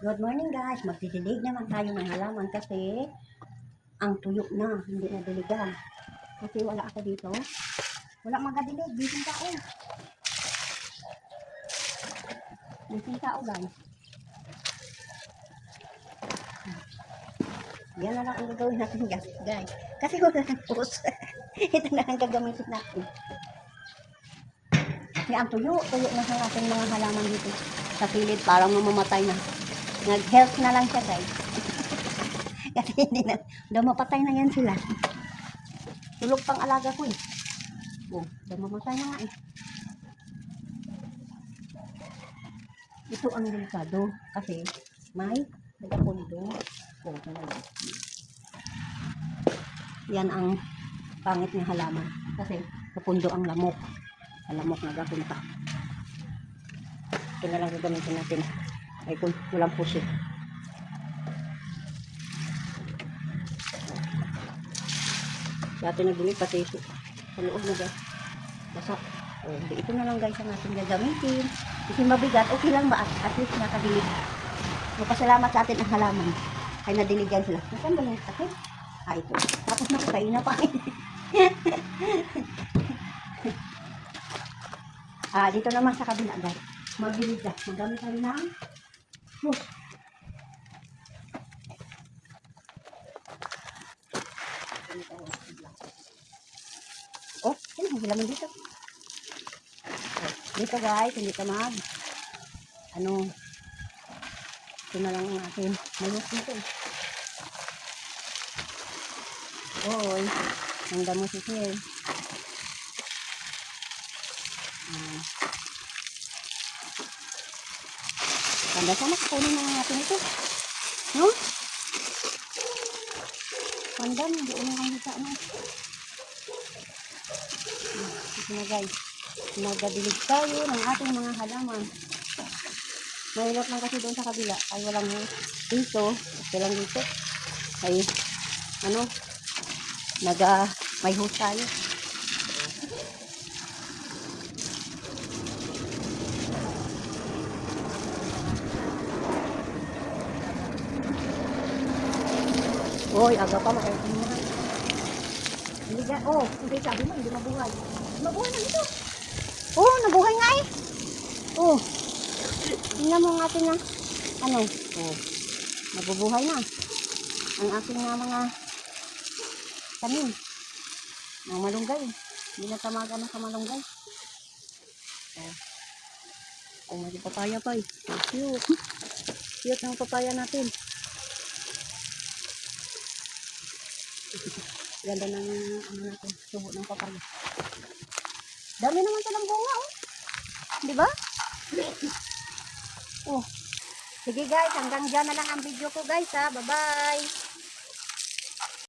Good morning guys, magdidilig naman tayo ng halaman kasi ang tuyo na, hindi na diligan. Kasi wala ako dito. Wala magadilig, bising tao. Bising tao guys. Yan na lang ang gagawin natin guys. Kasi wala ng post. Ito na ang gagamitin natin. Kasi ang tuyo na sa ating mga halaman dito. Sa kilid, parang mamamatay na. Nag-health na lang siya guys. Kasi hindi na, mapatay na yan sila. Tulog pang alaga ko eh. Oh, mamatay na nga eh. Ito ang delikado kasi may nagapundo. Oh, yan ang pangit ng halaman kasi kapundo ang lamok. Ang lamok nagapunta. Ito na lang gagamitin natin. Ay kung walang pusi. Dati nagbili pati sa loob na guys. Basa. Oh, ito na lang guys ang ating gagamitin. Kasi mabigat, okay lang ba? At least nakadilig. Magpasalamat sa atin ang halaman. Ay nadiligan sila. Nasaan ba yung sakit? Ah, ito. Tapos nakatay na pa. Dito naman sa kabila guys. Magdilig na. Magamit tayo ng oh, sino ang hilamin dito? Dito guys, hindi ka ito na lang ang akin mayos dito eh. Oy, ang damo si Sir. Tanda sana kukunin na natin ito. No? Tanda, hindi ulang ang hita na. Ito na guys. Nagadilig tayo ng ating mga halaman. Mahirap lang kasi doon sa kabila. Ay walang dito. Okay lang dito. Ay may hose tayo. Oy, aga pa ma-aircon mo. Liga. Oh, hindi sabi mo, hindi mabuhay. Mabuhay na dito. Oh, nabuhay nga eh. Oh. Tingnan mo ang ating oh. Nabubuhay na. Ang ating mga tanim. Mga malunggay. Hindi na tamaga ng kamalunggay. Oh. Oh, may papaya pa eh. Cute. Cute ng papaya natin. Ganda ng natin, subo ng papaya. Dami naman ito ng bunga, oh. Di ba? Oh. Sige guys, hanggang dyan na lang ang video ko guys, ha. Bye-bye.